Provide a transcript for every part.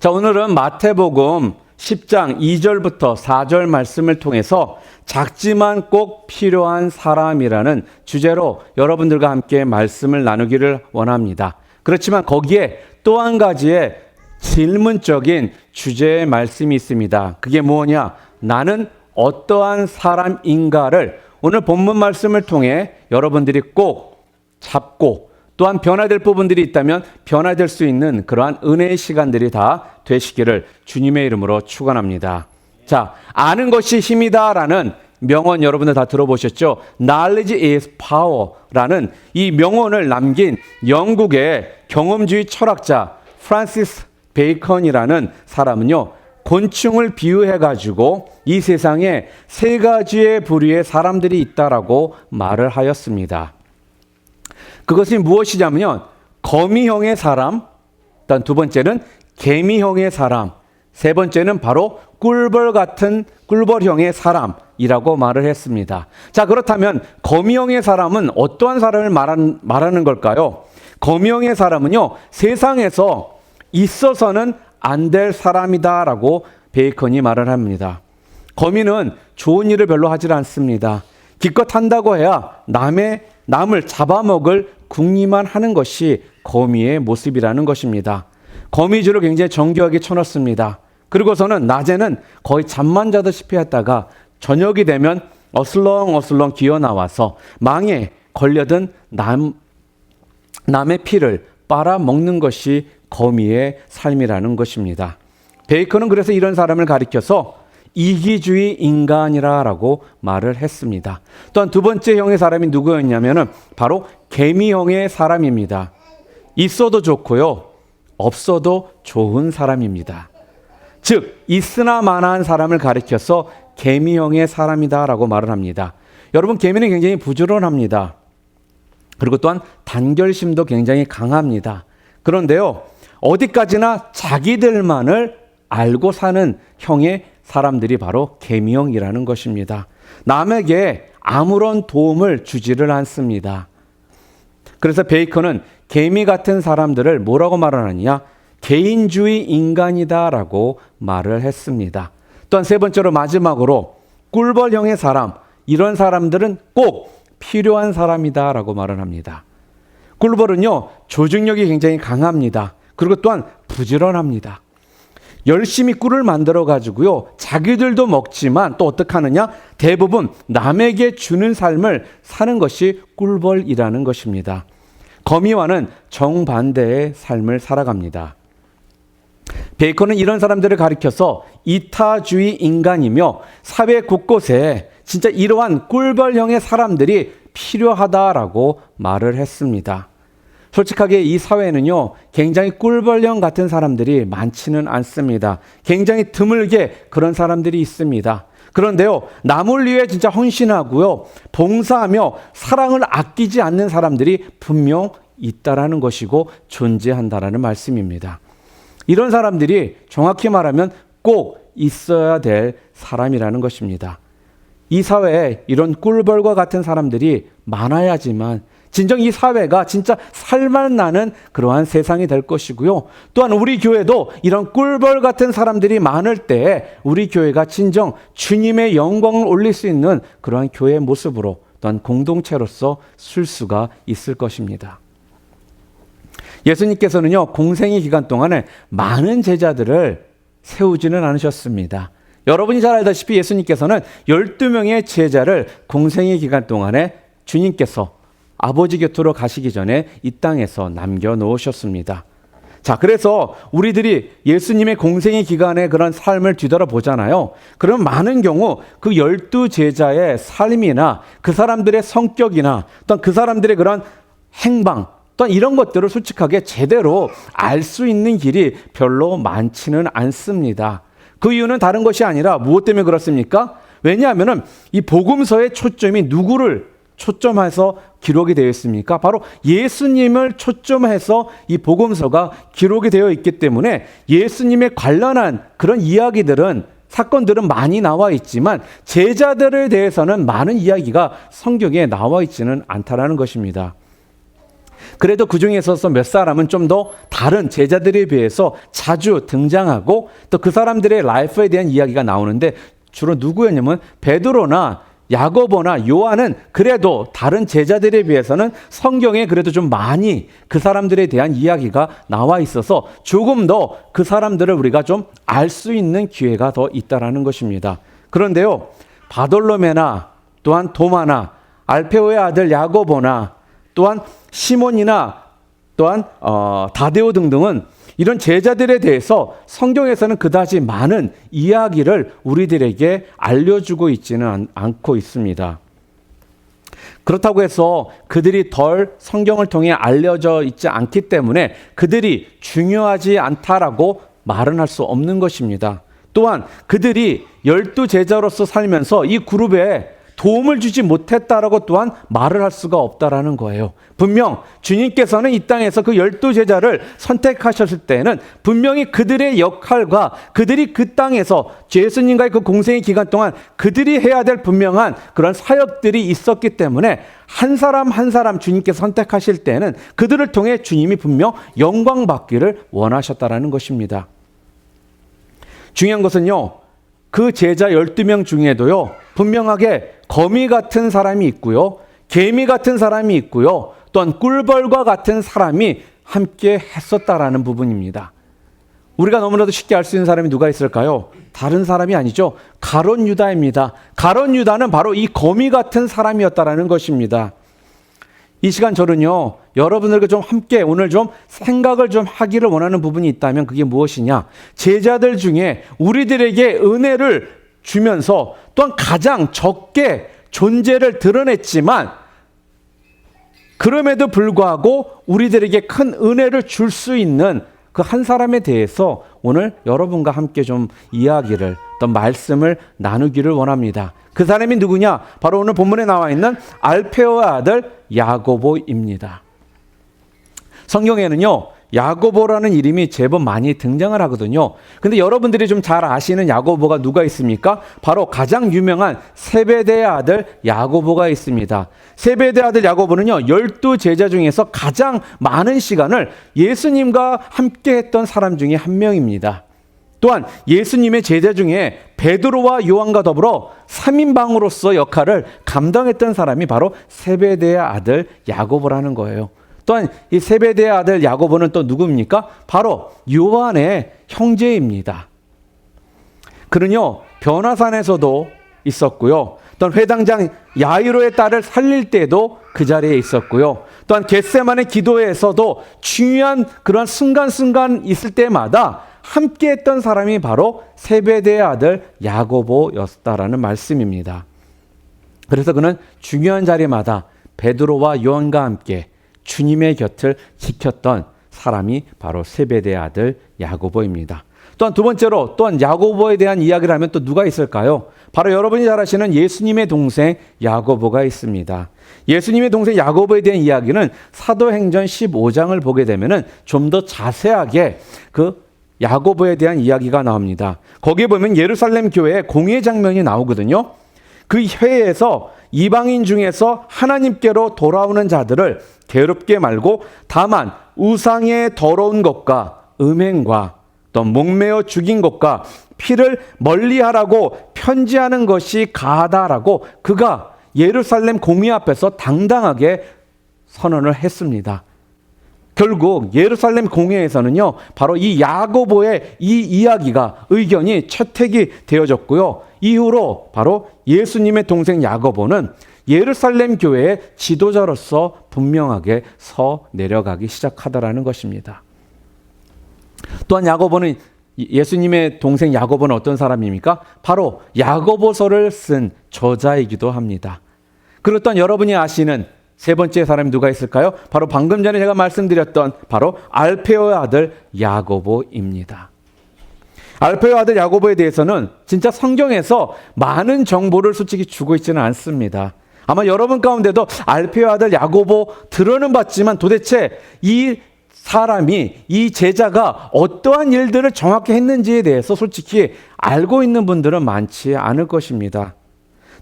자, 오늘은 마태복음 10장 2절부터 4절 말씀을 통해서 작지만 꼭 필요한 사람이라는 주제로 여러분들과 함께 말씀을 나누기를 원합니다. 그렇지만 거기에 또 한 가지의 질문적인 주제의 말씀이 있습니다. 그게 뭐냐? 나는 어떠한 사람인가를 오늘 본문 말씀을 통해 여러분들이 꼭 잡고 또한 변화될 부분들이 있다면 변화될 수 있는 그러한 은혜의 시간들이 다 되시기를 주님의 이름으로 축원합니다. 자, 아는 것이 힘이다라는 명언 여러분들 다 들어보셨죠? Knowledge is power라는 이 명언을 남긴 영국의 경험주의 철학자 프란시스 베이컨이라는 사람은요, 곤충을 비유해가지고 이 세상에 세 가지의 부류의 사람들이 있다라고 말을 하였습니다. 그것이 무엇이냐면 거미형의 사람, 일단 두 번째는 개미형의 사람, 세 번째는 바로 꿀벌형의 사람이라고 말을 했습니다. 자, 그렇다면 거미형의 사람은 어떠한 사람을 말하는 걸까요? 거미형의 사람은요, 세상에서 있어서는 안 될 사람이다라고 베이컨이 말을 합니다. 거미는 좋은 일을 별로 하질 않습니다. 기껏 한다고 해야 남을 잡아먹을 궁리만 하는 것이 거미의 모습이라는 것입니다. 거미줄을 굉장히 정교하게 쳐놓습니다. 그리고서는 낮에는 거의 잠만 자듯이 했다가 저녁이 되면 어슬렁어슬렁 기어나와서 망에 걸려든 남의 피를 빨아먹는 것이 거미의 삶이라는 것입니다. 베이컨은 그래서 이런 사람을 가리켜서 이기주의 인간이라고 말을 했습니다. 또한 두 번째 형의 사람이 누구였냐면 바로 개미형의 사람입니다. 있어도 좋고요, 없어도 좋은 사람입니다. 즉 있으나 마나한 사람을 가리켜서 개미형의 사람이다라고 말을 합니다. 여러분, 개미는 굉장히 부지런합니다. 그리고 또한 단결심도 굉장히 강합니다. 그런데요, 어디까지나 자기들만을 알고 사는 형의 사람들이 바로 개미형이라는 것입니다. 남에게 아무런 도움을 주지를 않습니다. 그래서 베이컨은 개미 같은 사람들을 뭐라고 말하느냐? 개인주의 인간이다라고 말을 했습니다. 또한 세 번째로 마지막으로 꿀벌형의 사람, 이런 사람들은 꼭 필요한 사람이다라고 말을 합니다. 꿀벌은요, 조직력이 굉장히 강합니다. 그리고 또한 부지런합니다. 열심히 꿀을 만들어 가지고요, 자기들도 먹지만 또 어떻게 하느냐? 대부분 남에게 주는 삶을 사는 것이 꿀벌이라는 것입니다. 거미와는 정반대의 삶을 살아갑니다. 베이컨은 이런 사람들을 가리켜서 이타주의 인간이며 사회 곳곳에 진짜 이러한 꿀벌형의 사람들이 필요하다라고 말을 했습니다. 솔직하게 이 사회에는요, 굉장히 꿀벌형 같은 사람들이 많지는 않습니다. 굉장히 드물게 그런 사람들이 있습니다. 그런데요, 남을 위해 진짜 헌신하고요, 봉사하며 사랑을 아끼지 않는 사람들이 분명 있다라는 것이고 존재한다라는 말씀입니다. 이런 사람들이 정확히 말하면 꼭 있어야 될 사람이라는 것입니다. 이 사회에 이런 꿀벌과 같은 사람들이 많아야지만 진정 이 사회가 진짜 살만나는 그러한 세상이 될 것이고요. 또한 우리 교회도 이런 꿀벌 같은 사람들이 많을 때 우리 교회가 진정 주님의 영광을 올릴 수 있는 그러한 교회의 모습으로 또한 공동체로서 쓸 수가 있을 것입니다. 예수님께서는요, 공생의 기간 동안에 많은 제자들을 세우지는 않으셨습니다. 여러분이 잘 알다시피 예수님께서는 12명의 제자를 공생의 기간 동안에 주님께서 아버지 곁으로 가시기 전에 이 땅에서 남겨놓으셨습니다. 자, 그래서 우리들이 예수님의 공생의 기간에 그런 삶을 뒤돌아보잖아요. 그럼 많은 경우 그 12제자의 삶이나 그 사람들의 성격이나 또한 그 사람들의 그런 행방, 또한 이런 것들을 솔직하게 제대로 알 수 있는 길이 별로 많지는 않습니다. 그 이유는 다른 것이 아니라 무엇 때문에 그렇습니까? 왜냐하면 이 복음서의 초점이 누구를 초점해서 기록이 되어 있습니까? 바로 예수님을 초점해서 이 복음서가 기록이 되어 있기 때문에 예수님에 관련한 그런 이야기들은, 사건들은 많이 나와 있지만 제자들에 대해서는 많은 이야기가 성경에 나와 있지는 않다라는 것입니다. 그래도 그 중에 있어서 몇 사람은 좀 더 다른 제자들에 비해서 자주 등장하고 또 그 사람들의 라이프에 대한 이야기가 나오는데 주로 누구였냐면 베드로나 야고보나 요한은 그래도 다른 제자들에 비해서는 성경에 그래도 좀 많이 그 사람들에 대한 이야기가 나와 있어서 조금 더 그 사람들을 우리가 좀 알 수 있는 기회가 더 있다라는 것입니다. 그런데요, 바돌로메나 또한 도마나 알페오의 아들 야고보나 또한 시몬이나 또한 다데오 등등은 이런 제자들에 대해서 성경에서는 그다지 많은 이야기를 우리들에게 알려주고 있지는 않고 있습니다. 그렇다고 해서 그들이 덜 성경을 통해 알려져 있지 않기 때문에 그들이 중요하지 않다라고 말은 할 수 없는 것입니다. 또한 그들이 12제자로서 살면서 이 그룹에 도움을 주지 못했다라고 또한 말을 할 수가 없다라는 거예요. 분명 주님께서는 이 땅에서 그 12제자를 선택하셨을 때는 분명히 그들의 역할과 그들이 그 땅에서 예수님과의 그 공생의 기간 동안 그들이 해야 될 분명한 그런 사역들이 있었기 때문에 한 사람 한 사람 주님께서 선택하실 때는 그들을 통해 주님이 분명 영광 받기를 원하셨다라는 것입니다. 중요한 것은요, 그 제자 12명 중에도요, 분명하게 거미 같은 사람이 있고요, 개미 같은 사람이 있고요, 또한 꿀벌과 같은 사람이 함께 했었다라는 부분입니다. 우리가 너무나도 쉽게 알 수 있는 사람이 누가 있을까요? 다른 사람이 아니죠. 가룟 유다입니다. 가룟 유다는 바로 이 거미 같은 사람이었다라는 것입니다. 이 시간 저는요, 여러분들과 좀 함께 오늘 좀 생각을 좀 하기를 원하는 부분이 있다면 그게 무엇이냐? 제자들 중에 우리들에게 은혜를 주면서 또한 가장 적게 존재를 드러냈지만 그럼에도 불구하고 우리들에게 큰 은혜를 줄 수 있는 그 한 사람에 대해서 오늘 여러분과 함께 좀 이야기를 또 말씀을 나누기를 원합니다. 그 사람이 누구냐? 바로 오늘 본문에 나와 있는 알페오의 아들 야고보입니다. 성경에는요, 야고보라는 이름이 제법 많이 등장을 하거든요. 근데 여러분들이 좀 잘 아시는 야고보가 누가 있습니까? 바로 가장 유명한 세베대의 아들 야고보가 있습니다. 세베대의 아들 야고보는요, 12제자 중에서 가장 많은 시간을 예수님과 함께 했던 사람 중에 한 명입니다. 또한 예수님의 제자 중에 베드로와 요한과 더불어 3인방으로서 역할을 감당했던 사람이 바로 세베대의 아들 야고보라는 거예요. 또한 이 세베대의 아들 야고보는 또 누구입니까? 바로 요한의 형제입니다. 그는요, 변화산에서도 있었고요. 또한 회당장 야이로의 딸을 살릴 때도 그 자리에 있었고요. 또한 겟세마네 기도회에서도 중요한 그런 순간순간 있을 때마다 함께 했던 사람이 바로 세베대의 아들 야고보였다라는 말씀입니다. 그래서 그는 중요한 자리마다 베드로와 요한과 함께 주님의 곁을 지켰던 사람이 바로 세베대의 아들 야고보입니다. 또한 두 번째로 또한 야고보에 대한 이야기를 하면 또 누가 있을까요? 바로 여러분이 잘 아시는 예수님의 동생 야고보가 있습니다. 예수님의 동생 야고보에 대한 이야기는 사도행전 15장을 보게 되면은 좀 더 자세하게 그 야고보에 대한 이야기가 나옵니다. 거기에 보면 예루살렘 교회의 공회 장면이 나오거든요. 그 회에서 이방인 중에서 하나님께로 돌아오는 자들을 괴롭게 말고 다만 우상의 더러운 것과 음행과 또 목매어 죽인 것과 피를 멀리하라고 편지하는 것이 가하다라고 그가 예루살렘 공회 앞에서 당당하게 선언을 했습니다. 결국 예루살렘 공회에서는요, 바로 이 야고보의 이 이야기가 의견이 채택이 되어졌고요. 이후로 바로 예수님의 동생 야고보는 예루살렘 교회의 지도자로서 분명하게 서 내려가기 시작하더라는 것입니다. 또한 야고보는 예수님의 동생 야고보는 어떤 사람입니까? 바로 야고보서를 쓴 저자이기도 합니다. 그리고 또한 여러분이 아시는 세 번째 사람이 누가 있을까요? 바로 방금 전에 제가 말씀드렸던 바로 알페오의 아들 야고보입니다. 알페오의 아들 야고보에 대해서는 진짜 성경에서 많은 정보를 솔직히 주고 있지는 않습니다. 아마 여러분 가운데도 알페오의 아들 야고보 들어는 봤지만 도대체 이 사람이 이 제자가 어떠한 일들을 정확히 했는지에 대해서 솔직히 알고 있는 분들은 많지 않을 것입니다.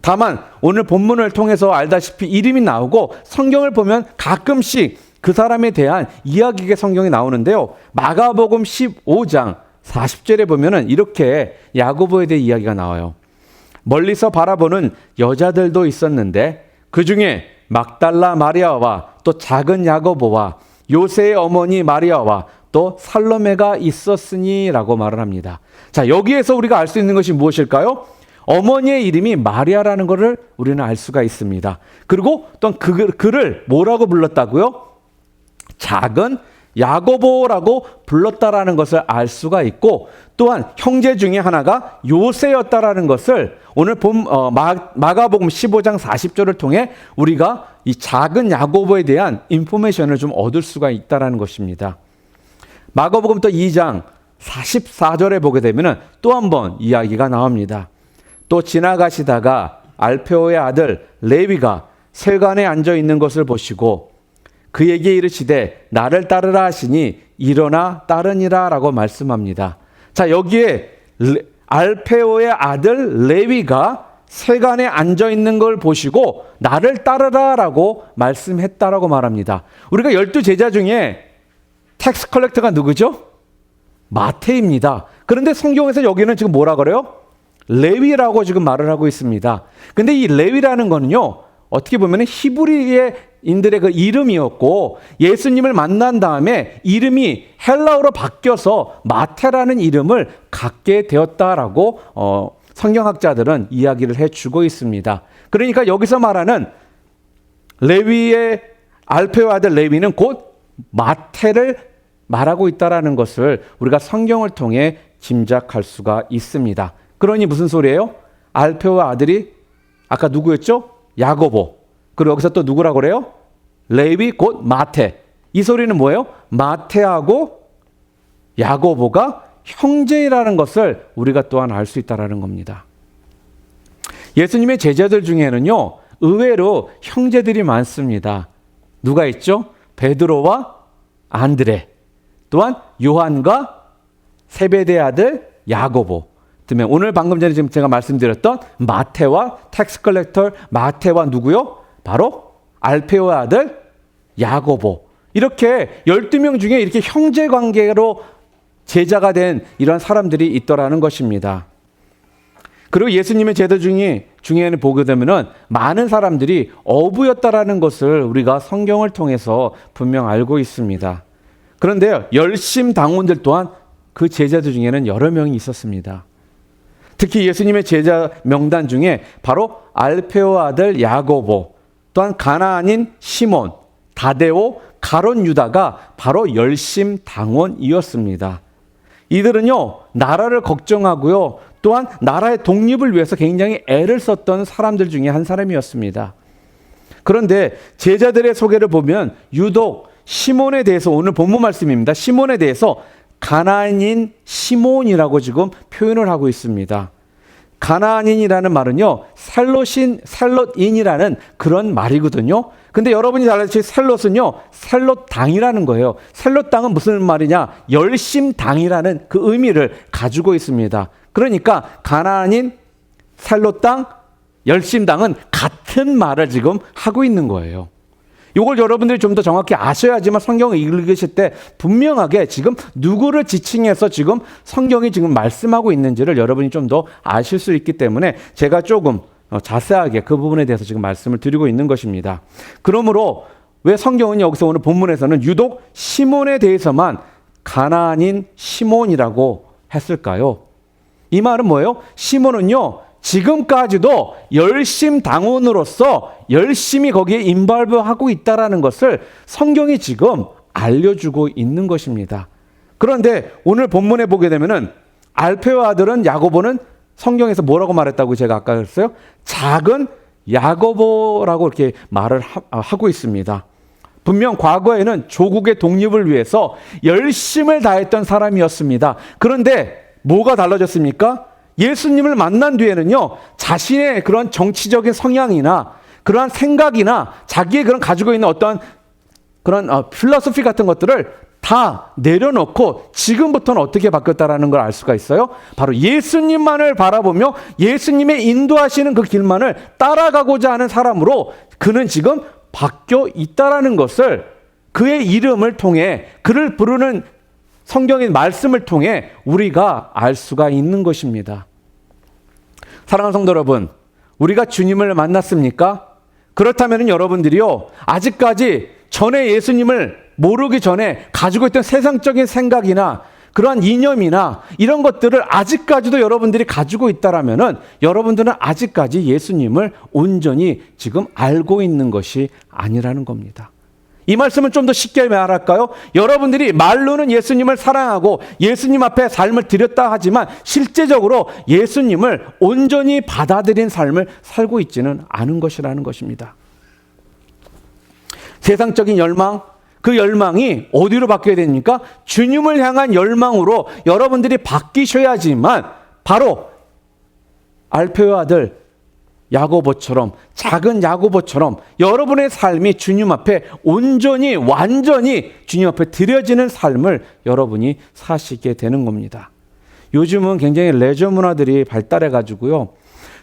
다만 오늘 본문을 통해서 알다시피 이름이 나오고 성경을 보면 가끔씩 그 사람에 대한 이야기가 성경에 나오는데요. 마가복음 15장 40절에 보면은 이렇게 야고보에 대해 이야기가 나와요. 멀리서 바라보는 여자들도 있었는데 그 중에 막달라 마리아와 또 작은 야고보와 요새의 어머니 마리아와 또 살로메가 있었으니라고 말을 합니다. 자, 여기에서 우리가 알 수 있는 것이 무엇일까요? 어머니의 이름이 마리아라는 것을 우리는 알 수가 있습니다. 그리고 또 그를 뭐라고 불렀다고요? 작은 야고보라고 불렀다라는 것을 알 수가 있고, 또한 형제 중에 하나가 요새였다라는 것을 오늘 마가복음 15장 40절을 통해 우리가 이 작은 야고보에 대한 인포메이션을 좀 얻을 수가 있다라는 것입니다. 마가복음 또 2장 44절에 보게 되면 또 한 번 이야기가 나옵니다. 또 지나가시다가 알페오의 아들 레위가 세관에 앉아 있는 것을 보시고 그에게 이르시되 나를 따르라 하시니 일어나 따르니라 라고 말씀합니다. 자, 여기에 알페오의 아들 레위가 세관에 앉아 있는 걸 보시고 나를 따르라 라고 말씀했다라고 말합니다. 우리가 12제자 중에 텍스 컬렉터가 누구죠? 마태입니다. 그런데 성경에서 여기는 지금 뭐라 그래요? 레위라고 지금 말을 하고 있습니다. 근데 이 레위라는 거는요, 어떻게 보면 히브리인들의 그 이름이었고 예수님을 만난 다음에 이름이 헬라어로 바뀌어서 마태라는 이름을 갖게 되었다라고 성경학자들은 이야기를 해주고 있습니다. 그러니까 여기서 말하는 레위의 알페오 아들 레위는 곧 마태를 말하고 있다라는 것을 우리가 성경을 통해 짐작할 수가 있습니다. 그러니 무슨 소리예요? 알페오 아들이 아까 누구였죠? 야고보. 그리고 여기서 또 누구라고 그래요? 레위 곧 마태. 이 소리는 뭐예요? 마태하고 야고보가 형제라는 것을 우리가 또한 알 수 있다는 겁니다. 예수님의 제자들 중에는요, 의외로 형제들이 많습니다. 누가 있죠? 베드로와 안드레, 또한 요한과 세베대 아들 야고보. 오늘 방금 전에 지금 제가 말씀드렸던 마태와 텍스 컬렉터 마태와 누구요? 바로 알페오의 아들 야고보. 이렇게 12명 중에 이렇게 형제 관계로 제자가 된 이런 사람들이 있더라는 것입니다. 그리고 예수님의 제자 중에는 보게 되면은 많은 사람들이 어부였다라는 것을 우리가 성경을 통해서 분명 알고 있습니다. 그런데요, 열심 당원들 또한 그 제자들 중에는 여러 명이 있었습니다. 특히 예수님의 제자 명단 중에 바로 알페오 아들 야고보, 또한 가나안인 시몬, 다데오, 가론 유다가 바로 열심 당원이었습니다. 이들은요, 나라를 걱정하고요, 또한 나라의 독립을 위해서 굉장히 애를 썼던 사람들 중에 한 사람이었습니다. 그런데 제자들의 소개를 보면 유독 시몬에 대해서, 오늘 본문 말씀입니다. 시몬에 대해서 가나안인 시몬이라고 지금 표현을 하고 있습니다. 가나안인이라는 말은요, 셀롯인이라는 그런 말이거든요. 근데 여러분이 잘 아시는 셀롯은요, 셀롯당이라는 거예요. 셀롯당은 무슨 말이냐? 열심당이라는 그 의미를 가지고 있습니다. 그러니까 가나안인, 셀롯당, 열심당은 같은 말을 지금 하고 있는 거예요. 이걸 여러분들이 좀 더 정확히 아셔야지만 성경을 읽으실 때 분명하게 지금 누구를 지칭해서 지금 성경이 지금 말씀하고 있는지를 여러분이 좀 더 아실 수 있기 때문에 제가 조금 자세하게 그 부분에 대해서 지금 말씀을 드리고 있는 것입니다. 그러므로 왜 성경은 여기서 오늘 본문에서는 유독 시몬에 대해서만 가나안인 시몬이라고 했을까요? 이 말은 뭐예요? 시몬은요, 지금까지도 열심 당원으로서 열심히 거기에 인발브하고 있다라는 것을 성경이 지금 알려주고 있는 것입니다. 그런데 오늘 본문에 보게 되면은 알페오 아들은 야고보는 성경에서 뭐라고 말했다고 제가 아까 그랬어요? 작은 야고보라고 이렇게 말을 하고 있습니다. 분명 과거에는 조국의 독립을 위해서 열심을 다했던 사람이었습니다. 그런데 뭐가 달라졌습니까? 예수님을 만난 뒤에는요, 자신의 그런 정치적인 성향이나 그러한 생각이나 자기의 그런 가지고 있는 어떤 그런 필로소피 같은 것들을 다 내려놓고 지금부터는 어떻게 바뀌었다라는 걸 알 수가 있어요. 바로 예수님만을 바라보며 예수님의 인도하시는 그 길만을 따라가고자 하는 사람으로 그는 지금 바뀌어 있다라는 것을 그의 이름을 통해, 그를 부르는 성경의 말씀을 통해 우리가 알 수가 있는 것입니다. 사랑하는 성도 여러분, 우리가 주님을 만났습니까? 그렇다면 여러분들이요, 아직까지 전에 예수님을 모르기 전에 가지고 있던 세상적인 생각이나 그러한 이념이나 이런 것들을 아직까지도 여러분들이 가지고 있다라면은 여러분들은 아직까지 예수님을 온전히 지금 알고 있는 것이 아니라는 겁니다. 이 말씀을 좀 더 쉽게 말할까요? 여러분들이 말로는 예수님을 사랑하고 예수님 앞에 삶을 드렸다 하지만 실제적으로 예수님을 온전히 받아들인 삶을 살고 있지는 않은 것이라는 것입니다. 세상적인 열망, 그 열망이 어디로 바뀌어야 됩니까? 주님을 향한 열망으로 여러분들이 바뀌셔야지만 바로 알페의 아들 야고보처럼, 작은 야고보처럼 여러분의 삶이 주님 앞에 온전히 완전히 주님 앞에 드려지는 삶을 여러분이 사시게 되는 겁니다. 요즘은 굉장히 레저 문화들이 발달해 가지고요,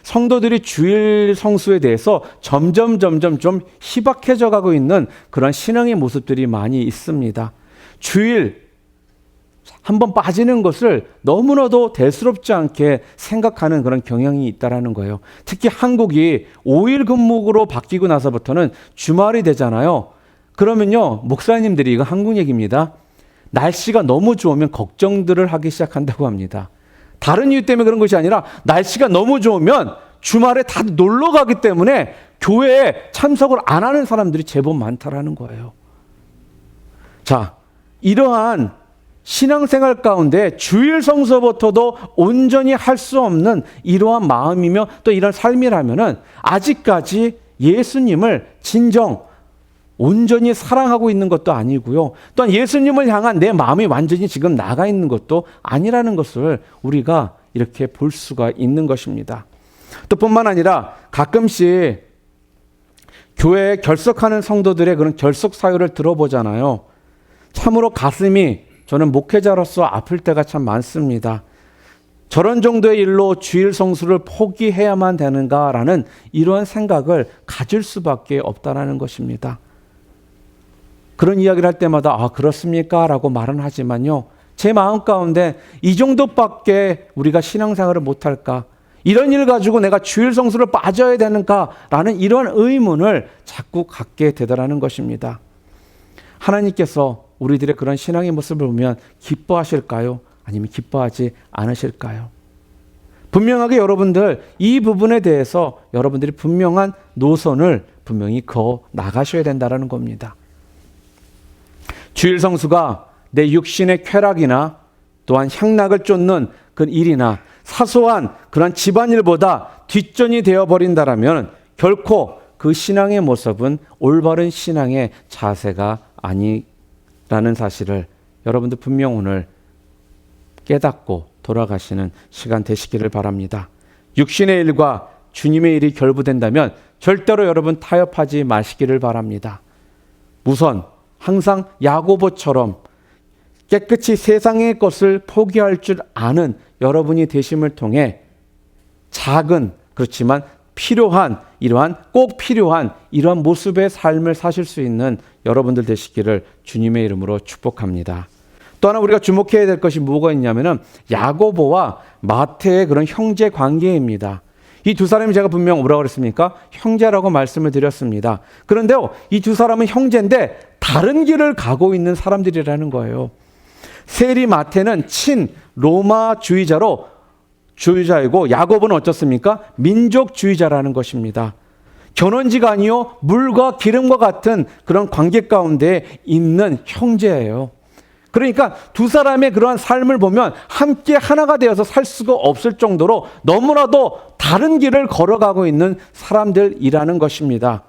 성도들이 주일 성수에 대해서 점점 좀 희박해져 가고 있는 그런 신앙의 모습들이 많이 있습니다. 주일 한번 빠지는 것을 너무나도 대수롭지 않게 생각하는 그런 경향이 있다라는 거예요. 특히 한국이 5일 근무로 바뀌고 나서부터는 주말이 되잖아요. 그러면요, 목사님들이, 이거 한국 얘기입니다, 날씨가 너무 좋으면 걱정들을 하기 시작한다고 합니다. 다른 이유 때문에 그런 것이 아니라 날씨가 너무 좋으면 주말에 다 놀러 가기 때문에 교회에 참석을 안 하는 사람들이 제법 많다라는 거예요. 자, 이러한 신앙생활 가운데 주일 성서부터도 온전히 할 수 없는 이러한 마음이며 또 이런 삶이라면은 아직까지 예수님을 진정 온전히 사랑하고 있는 것도 아니고요, 또한 예수님을 향한 내 마음이 완전히 지금 나가 있는 것도 아니라는 것을 우리가 이렇게 볼 수가 있는 것입니다. 또 뿐만 아니라 가끔씩 교회에 결석하는 성도들의 그런 결석 사유를 들어보잖아요. 참으로 가슴이, 저는 목회자로서 아플 때가 참 많습니다. 저런 정도의 일로 주일 성수를 포기해야만 되는가라는 이러한 생각을 가질 수밖에 없다라는 것입니다. 그런 이야기를 할 때마다 아, 그렇습니까? 라고 말은 하지만요, 제 마음 가운데 이 정도밖에 우리가 신앙생활을 못할까? 이런 일 가지고 내가 주일 성수를 빠져야 되는가라는 이런 의문을 자꾸 갖게 되더라는 것입니다. 하나님께서 우리들의 그런 신앙의 모습을 보면 기뻐하실까요? 아니면 기뻐하지 않으실까요? 분명하게 여러분들 이 부분에 대해서 여러분들이 분명한 노선을 분명히 그어 나가셔야 된다는 겁니다. 주일 성수가 내 육신의 쾌락이나 또한 향락을 쫓는 그 일이나 사소한 그런 집안일보다 뒷전이 되어버린다라면 결코 그 신앙의 모습은 올바른 신앙의 자세가 아니라는 사실을 여러분들 분명 오늘 깨닫고 돌아가시는 시간 되시기를 바랍니다. 육신의 일과 주님의 일이 결부된다면 절대로 여러분 타협하지 마시기를 바랍니다. 우선 항상 야고보처럼 깨끗이 세상의 것을 포기할 줄 아는 여러분이 되심을 통해 작은, 그렇지만 필요한, 꼭 필요한 이러한 모습의 삶을 사실 수 있는 여러분들 되시기를 주님의 이름으로 축복합니다. 또 하나 우리가 주목해야 될 것이 뭐가 있냐면은 야고보와 마태의 그런 형제 관계입니다. 이 두 사람이 제가 분명 뭐라고 그랬습니까? 형제라고 말씀을 드렸습니다. 그런데요, 이 두 사람은 형제인데 다른 길을 가고 있는 사람들이라는 거예요. 세리 마태는 친 로마주의자이고 야고보는 어떻습니까? 민족주의자라는 것입니다. 견원지가 아니요 물과 기름과 같은 그런 관계 가운데 있는 형제예요. 그러니까 두 사람의 그러한 삶을 보면 함께 하나가 되어서 살 수가 없을 정도로 너무나도 다른 길을 걸어가고 있는 사람들이라는 것입니다.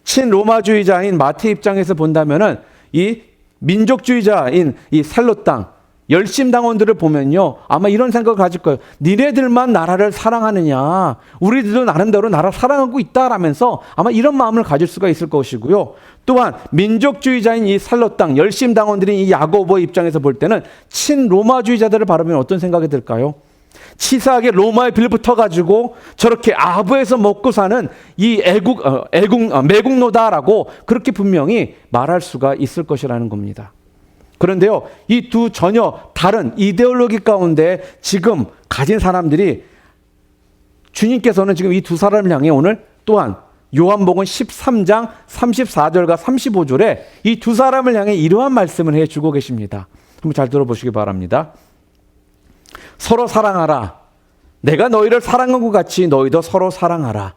친로마주의자인 마태 입장에서 본다면은 이 민족주의자인 이 셀롯 땅 열심당원들을 보면요, 아마 이런 생각을 가질 거예요. 니네들만 나라를 사랑하느냐, 우리들도 나름대로 나라 사랑하고 있다라면서 아마 이런 마음을 가질 수가 있을 것이고요. 또한 민족주의자인 이 셀롯 땅 열심당원들인 이 야고보 입장에서 볼 때는 친로마주의자들을 바라보면 어떤 생각이 들까요? 치사하게 로마에 빌붙어가지고 저렇게 아부에서 먹고 사는 이 매국노다라고 그렇게 분명히 말할 수가 있을 것이라는 겁니다. 그런데요, 이 두 전혀 다른 이데올로기 가운데 지금 가진 사람들이 주님께서는 지금 이 두 사람을 향해 오늘 또한 요한복음 13장 34절과 35절에 이 두 사람을 향해 이러한 말씀을 해주고 계십니다. 한번 잘 들어보시기 바랍니다. 서로 사랑하라. 내가 너희를 사랑한 것 같이 너희도 서로 사랑하라.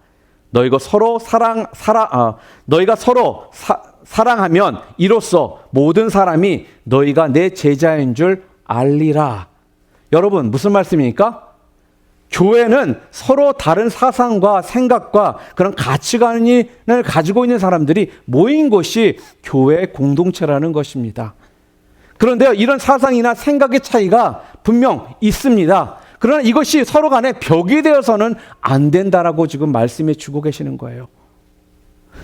너희가 서로 사랑하면 이로써 모든 사람이 너희가 내 제자인 줄 알리라. 여러분, 무슨 말씀입니까? 교회는 서로 다른 사상과 생각과 그런 가치관을 가지고 있는 사람들이 모인 것이 교회의 공동체라는 것입니다. 그런데요, 이런 사상이나 생각의 차이가 분명 있습니다. 그러나 이것이 서로 간에 벽이 되어서는 안 된다라고 지금 말씀해 주고 계시는 거예요.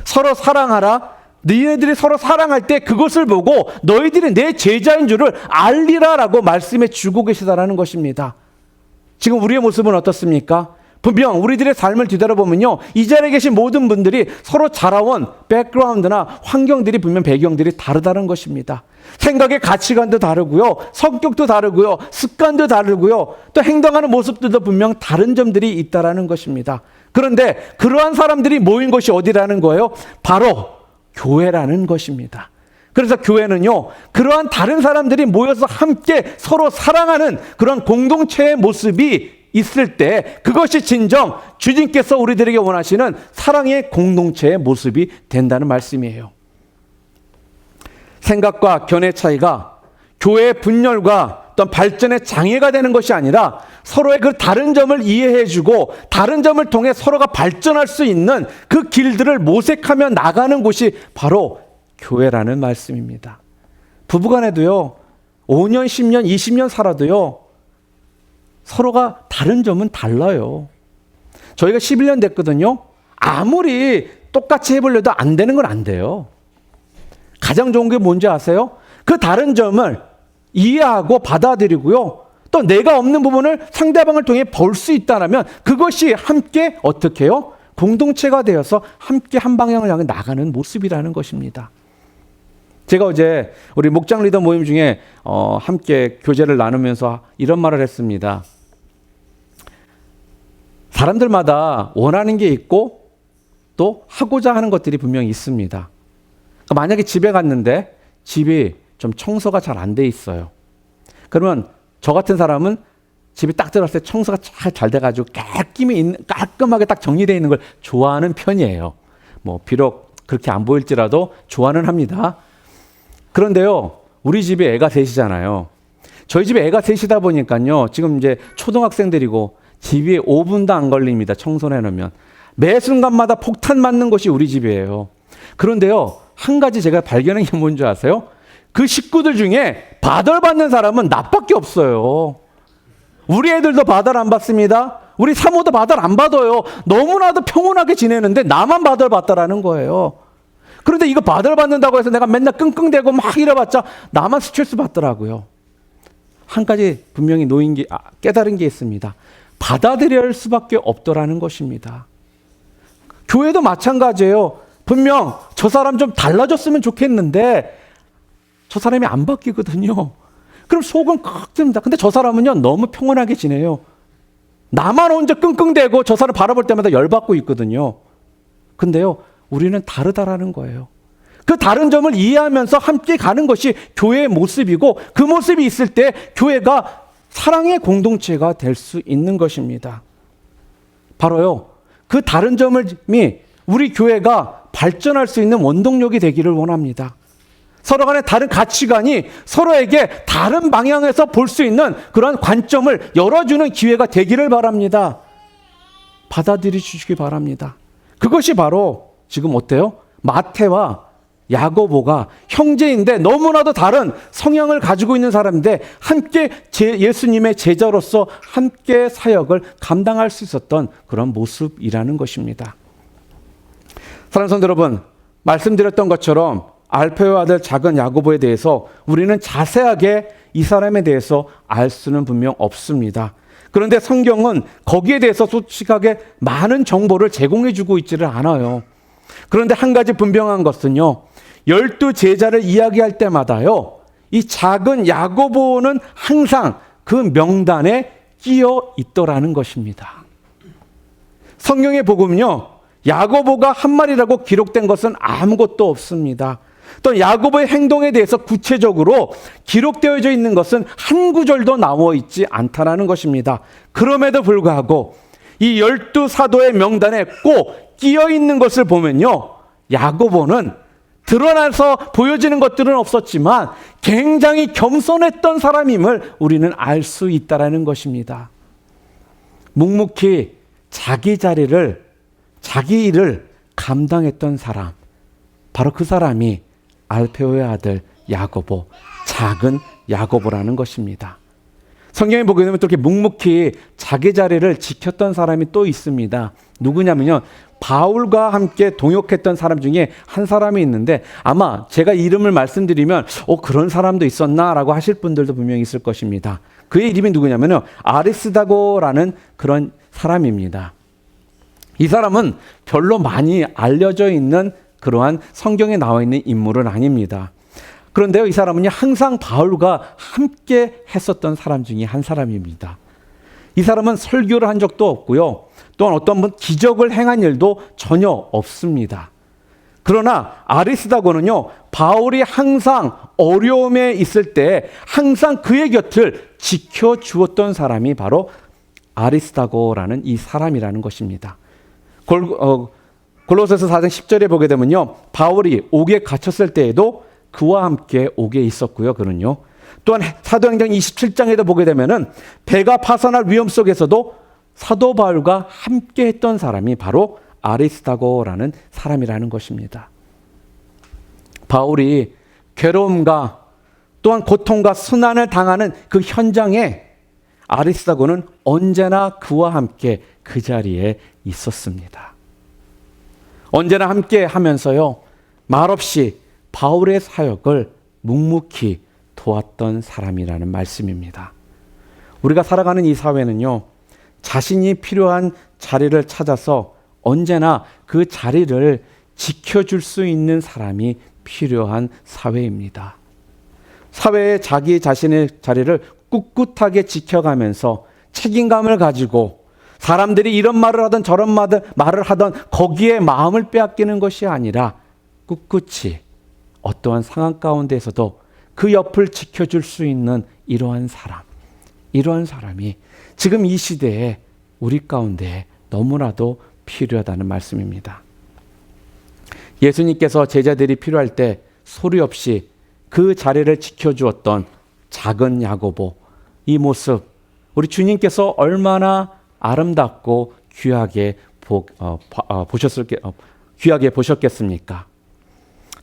서로 사랑하라. 너희들이 서로 사랑할 때 그것을 보고 너희들이 내 제자인 줄을 알리라라고 말씀해 주고 계시다라는 것입니다. 지금 우리의 모습은 어떻습니까? 분명 우리들의 삶을 뒤돌아보면요, 이 자리에 계신 모든 분들이 서로 자라온 백그라운드나 환경들이 분명 배경들이 다르다는 것입니다. 생각의 가치관도 다르고요, 성격도 다르고요, 습관도 다르고요, 또 행동하는 모습들도 분명 다른 점들이 있다라는 것입니다. 그런데 그러한 사람들이 모인 것이 어디라는 거예요? 바로 교회라는 것입니다. 그래서 교회는요, 그러한 다른 사람들이 모여서 함께 서로 사랑하는 그런 공동체의 모습이 있을 때 그것이 진정 주님께서 우리들에게 원하시는 사랑의 공동체의 모습이 된다는 말씀이에요. 생각과 견해 차이가 교회의 분열과 어떤 발전의 장애가 되는 것이 아니라 서로의 그 다른 점을 이해해주고 다른 점을 통해 서로가 발전할 수 있는 그 길들을 모색하며 나가는 곳이 바로 교회라는 말씀입니다. 부부간에도요, 5년, 10년, 20년 살아도요, 서로가 다른 점은 달라요. 저희가 11년 됐거든요. 아무리 똑같이 해보려도 안 되는 건 안 돼요. 가장 좋은 게 뭔지 아세요? 그 다른 점을 이해하고 받아들이고요, 또 내가 없는 부분을 상대방을 통해 볼 수 있다면 그것이 함께 어떻게 해요? 공동체가 되어서 함께 한 방향을 향해 나가는 모습이라는 것입니다. 제가 어제 우리 목장 리더 모임 중에 함께 교제를 나누면서 이런 말을 했습니다. 사람들마다 원하는 게 있고 또 하고자 하는 것들이 분명히 있습니다. 그러니까 만약에 집에 갔는데 집이 좀 청소가 잘 안 돼 있어요. 그러면 저 같은 사람은 집에 딱 들어갔을 때 청소가 잘 돼가지고 깔끔하게 딱 정리되어 있는 걸 좋아하는 편이에요. 뭐 비록 그렇게 안 보일지라도 좋아는 합니다. 그런데요, 우리 집에 애가 셋이잖아요. 저희 집에 애가 셋이다 보니까요, 지금 이제 초등학생들이고 집이 5분도 안 걸립니다. 청소해 놓으면. 매 순간마다 폭탄 맞는 곳이 우리 집이에요. 그런데요, 한 가지 제가 발견한 게 뭔지 아세요? 그 식구들 중에 바덜받는 사람은 나밖에 없어요. 우리 애들도 바덜 안 받습니다. 우리 사모도 바덜 안 받아요. 너무나도 평온하게 지내는데 나만 바덜 받다라는 거예요. 그런데 이거 바덜 받는다고 해서 내가 맨날 끙끙대고 막 이래봤자 나만 스트레스 받더라고요. 한 가지 분명히 깨달은 게 있습니다. 받아들여야 할 수밖에 없더라는 것입니다. 교회도 마찬가지예요. 분명 저 사람 좀 달라졌으면 좋겠는데 저 사람이 안 바뀌거든요. 그럼 속은 칵 듭니다. 근데 저 사람은요, 너무 평온하게 지내요. 나만 혼자 끙끙대고 저 사람 바라볼 때마다 열받고 있거든요. 근데요, 우리는 다르다라는 거예요. 그 다른 점을 이해하면서 함께 가는 것이 교회의 모습이고, 그 모습이 있을 때 교회가 사랑의 공동체가 될 수 있는 것입니다. 바로요, 그 다른 점이 우리 교회가 발전할 수 있는 원동력이 되기를 원합니다. 서로 간의 다른 가치관이 서로에게 다른 방향에서 볼 수 있는 그런 관점을 열어주는 기회가 되기를 바랍니다. 받아들여 주시기 바랍니다. 그것이 바로 지금 어때요? 마태와 야고보가 형제인데 너무나도 다른 성향을 가지고 있는 사람인데 함께 예수님의 제자로서 함께 사역을 감당할 수 있었던 그런 모습이라는 것입니다. 사랑하는 성도 여러분, 말씀드렸던 것처럼 알페오의 아들 작은 야고보에 대해서 우리는 자세하게 이 사람에 대해서 알 수는 분명 없습니다. 그런데 성경은 거기에 대해서 솔직하게 많은 정보를 제공해 주고 있지를 않아요. 그런데 한 가지 분명한 것은요, 12제자를 이야기할 때마다요, 이 작은 야고보는 항상 그 명단에 끼어 있더라는 것입니다. 성경에 보면요, 야고보가 한 말이라고 기록된 것은 아무것도 없습니다. 또 야고보의 행동에 대해서 구체적으로 기록되어져 있는 것은 한 구절도 나와 있지 않다라는 것입니다. 그럼에도 불구하고 이 12사도의 명단에 꼭 끼어 있는 것을 보면요, 야고보는 드러나서 보여지는 것들은 없었지만 굉장히 겸손했던 사람임을 우리는 알 수 있다라는 것입니다. 묵묵히 자기 자리를, 자기 일을 감당했던 사람, 바로 그 사람이 알페오의 아들 야고보, 작은 야고보라는 것입니다. 성경에 보게 되면 또 이렇게 묵묵히 자기 자리를 지켰던 사람이 또 있습니다. 누구냐면요, 바울과 함께 동역했던 사람 중에 한 사람이 있는데, 아마 제가 이름을 말씀드리면 그런 사람도 있었나라고 하실 분들도 분명히 있을 것입니다. 그의 이름이 누구냐면요, 아리스다고라는 그런 사람입니다. 이 사람은 별로 많이 알려져 있는 그러한 성경에 나와 있는 인물은 아닙니다. 그런데요, 이 사람은 항상 바울과 함께 했었던 사람 중에 한 사람입니다. 이 사람은 설교를 한 적도 없고요, 또한 어떤 분 기적을 행한 일도 전혀 없습니다. 그러나 아리스다고는요, 바울이 항상 어려움에 있을 때 항상 그의 곁을 지켜주었던 사람이 바로 아리스다고라는 이 사람이라는 것입니다. 골로새서 4장 10절에 보게 되면요, 바울이 옥에 갇혔을 때에도 그와 함께 옥에 있었고요. 그는요. 또한 사도행전 27장에도 보게 되면은 배가 파산할 위험 속에서도 사도 바울과 함께 했던 사람이 바로 아리스다고라는 사람이라는 것입니다. 바울이 괴로움과 또한 고통과 순환을 당하는 그 현장에 아리스다고는 언제나 그와 함께 그 자리에 있었습니다. 언제나 함께 하면서요, 말없이 바울의 사역을 묵묵히 도왔던 사람이라는 말씀입니다. 우리가 살아가는 이 사회는요, 자신이 필요한 자리를 찾아서 언제나 그 자리를 지켜줄 수 있는 사람이 필요한 사회입니다. 사회에 자기 자신의 자리를 꿋꿋하게 지켜가면서 책임감을 가지고 사람들이 이런 말을 하든 저런 말을 하든 거기에 마음을 빼앗기는 것이 아니라 꿋꿋이 어떠한 상황 가운데에서도 그 옆을 지켜줄 수 있는 이러한 사람이 지금 이 시대에 우리 가운데 너무나도 필요하다는 말씀입니다. 예수님께서 제자들이 필요할 때 소리 없이 그 자리를 지켜주었던 작은 야고보, 이 모습 우리 주님께서 얼마나 아름답고 귀하게 보셨겠습니까?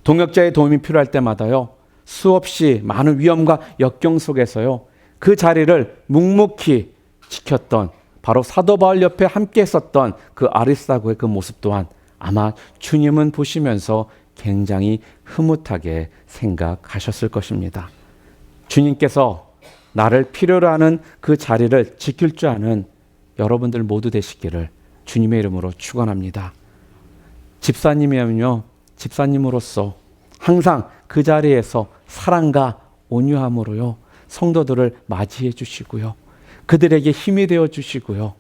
동역자의 도움이 필요할 때마다요, 수없이 많은 위험과 역경 속에서요, 그 자리를 묵묵히 지켰던 바로 사도 바울 옆에 함께 했었던 그 아리스다고의 그 모습 또한 아마 주님은 보시면서 굉장히 흐뭇하게 생각하셨을 것입니다. 주님께서 나를 필요로 하는 그 자리를 지킬 줄 아는 여러분들 모두 되시기를 주님의 이름으로 축원합니다. 집사님이면요, 집사님으로서 항상 그 자리에서 사랑과 온유함으로요, 성도들을 맞이해 주시고요, 그들에게 힘이 되어 주시고요,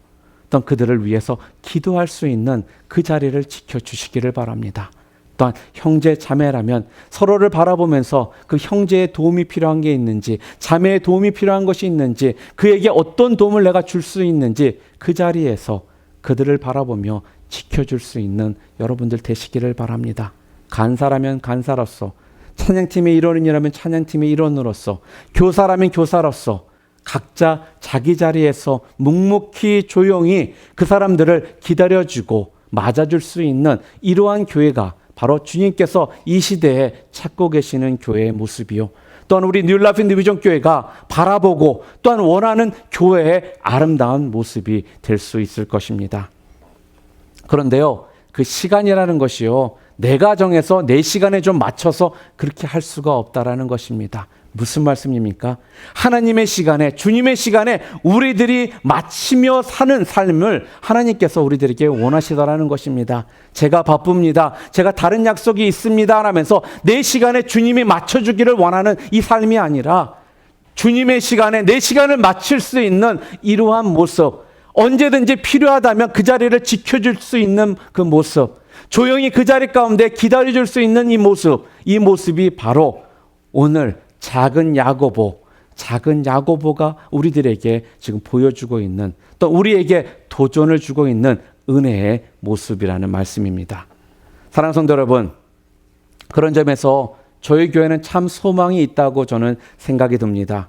또한 그들을 위해서 기도할 수 있는 그 자리를 지켜주시기를 바랍니다. 또한 형제 자매라면 서로를 바라보면서 그 형제의 도움이 필요한 게 있는지, 자매의 도움이 필요한 것이 있는지, 그에게 어떤 도움을 내가 줄 수 있는지 그 자리에서 그들을 바라보며 지켜줄 수 있는 여러분들 되시기를 바랍니다. 간사라면 간사로서, 찬양팀의 일원이라면 찬양팀의 일원으로서, 교사라면 교사로서 각자 자기 자리에서 묵묵히 조용히 그 사람들을 기다려주고 맞아줄 수 있는 이러한 교회가 바로 주님께서 이 시대에 찾고 계시는 교회의 모습이요, 또한 우리 뉴라이프 디비전 교회가 바라보고 또한 원하는 교회의 아름다운 모습이 될 수 있을 것입니다. 그런데요, 그 시간이라는 것이요, 내가 정해서 내 시간에 좀 맞춰서 그렇게 할 수가 없다라는 것입니다. 무슨 말씀입니까? 하나님의 시간에, 주님의 시간에 우리들이 마치며 사는 삶을 하나님께서 우리들에게 원하시더라는 것입니다. 제가 바쁩니다. 제가 다른 약속이 있습니다. 라면서 내 시간에 주님이 맞춰주기를 원하는 이 삶이 아니라 주님의 시간에 내 시간을 마칠 수 있는 이러한 모습, 언제든지 필요하다면 그 자리를 지켜줄 수 있는 그 모습, 조용히 그 자리 가운데 기다려줄 수 있는 이 모습이 바로 오늘 작은 야고보가 우리들에게 지금 보여주고 있는, 또 우리에게 도전을 주고 있는 은혜의 모습이라는 말씀입니다. 사랑하는 성도 여러분, 그런 점에서 저희 교회는 참 소망이 있다고 저는 생각이 듭니다.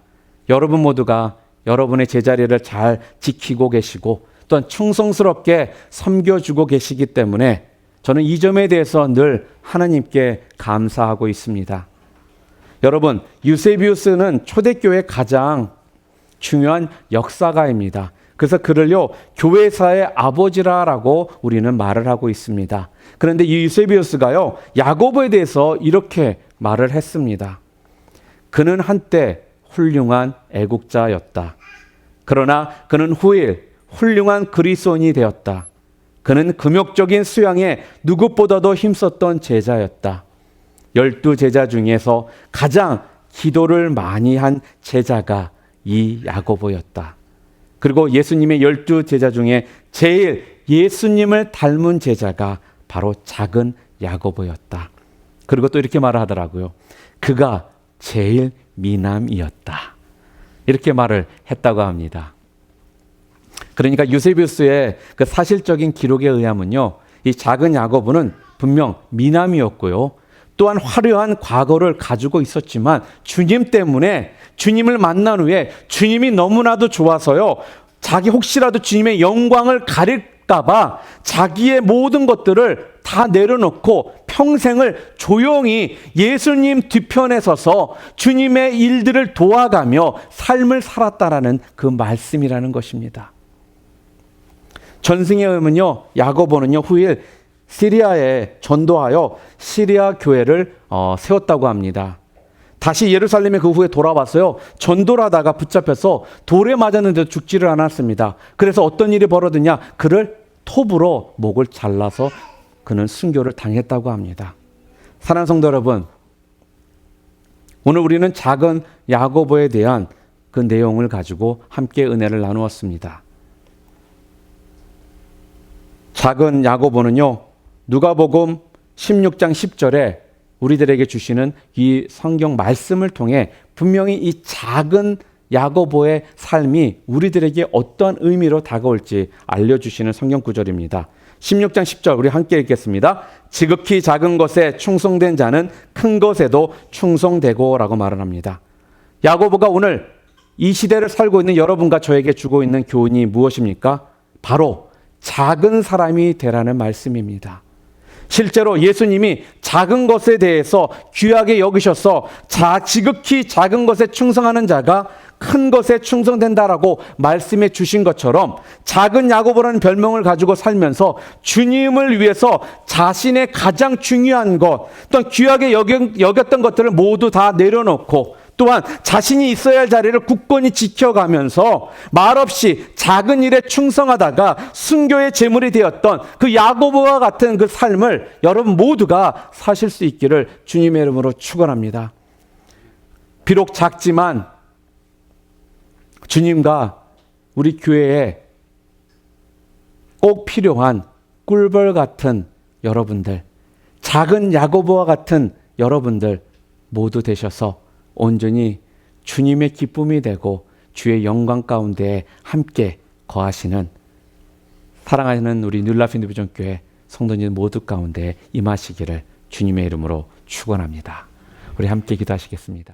여러분 모두가 여러분의 제자리를 잘 지키고 계시고 또한 충성스럽게 섬겨주고 계시기 때문에 저는 이 점에 대해서 늘 하나님께 감사하고 있습니다. 여러분, 유세비우스는 초대교회의 가장 중요한 역사가입니다. 그래서 그를요, 교회사의 아버지라고 우리는 말을 하고 있습니다. 그런데 이 유세비우스가요, 야고보에 대해서 이렇게 말을 했습니다. 그는 한때 훌륭한 애국자였다. 그러나 그는 후일 훌륭한 그리스도인이 되었다. 그는 금욕적인 수양에 누구보다도 힘썼던 제자였다. 12제자 중에서 가장 기도를 많이 한 제자가 이 야고보였다. 그리고 예수님의 12제자 중에 제일 예수님을 닮은 제자가 바로 작은 야고보였다. 그리고 또 이렇게 말을 하더라고요. 그가 제일 미남이었다. 이렇게 말을 했다고 합니다. 그러니까 유세비우스의 그 사실적인 기록에 의하면요, 이 작은 야고보는 분명 미남이었고요, 또한 화려한 과거를 가지고 있었지만 주님 때문에, 주님을 만난 후에 주님이 너무나도 좋아서요, 자기 혹시라도 주님의 영광을 가릴까봐 자기의 모든 것들을 다 내려놓고 평생을 조용히 예수님 뒤편에 서서 주님의 일들을 도와가며 삶을 살았다라는 그 말씀이라는 것입니다. 전승에 의하면요, 야고보는요, 후일 시리아에 전도하여 시리아 교회를 세웠다고 합니다. 다시 예루살렘에 그 후에 돌아왔어요. 전도를 하다가 붙잡혀서 돌에 맞았는데도 죽지를 않았습니다. 그래서 어떤 일이 벌어졌냐? 그를 톱으로 목을 잘라서 그는 순교를 당했다고 합니다. 사랑하는 성도 여러분, 오늘 우리는 작은 야고보에 대한 그 내용을 가지고 함께 은혜를 나누었습니다. 작은 야고보는요, 누가복음 16장 10절에 우리들에게 주시는 이 성경 말씀을 통해 분명히 이 작은 야고보의 삶이 우리들에게 어떤 의미로 다가올지 알려주시는 성경 구절입니다. 16장 10절 우리 함께 읽겠습니다. 지극히 작은 것에 충성된 자는 큰 것에도 충성되고 라고 말을 합니다. 야고보가 오늘 이 시대를 살고 있는 여러분과 저에게 주고 있는 교훈이 무엇입니까? 바로 작은 사람이 되라는 말씀입니다. 실제로 예수님이 작은 것에 대해서 귀하게 여기셔서 지극히 작은 것에 충성하는 자가 큰 것에 충성된다라고 말씀해 주신 것처럼 작은 야고보라는 별명을 가지고 살면서 주님을 위해서 자신의 가장 중요한 것, 또 귀하게 여겼던 것들을 모두 다 내려놓고 또한 자신이 있어야 할 자리를 굳건히 지켜가면서 말없이 작은 일에 충성하다가 순교의 제물이 되었던 그 야고보와 같은 그 삶을 여러분 모두가 사실 수 있기를 주님의 이름으로 축원합니다. 비록 작지만 주님과 우리 교회에 꼭 필요한 꿀벌 같은 여러분들, 작은 야고보와 같은 여러분들 모두 되셔서 온전히 주님의 기쁨이 되고 주의 영광 가운데 함께 거하시는 사랑하는 우리 뉴라이프 인디비전교회 성도님 모두 가운데 임하시기를 주님의 이름으로 축원합니다. 우리 함께 기도하시겠습니다.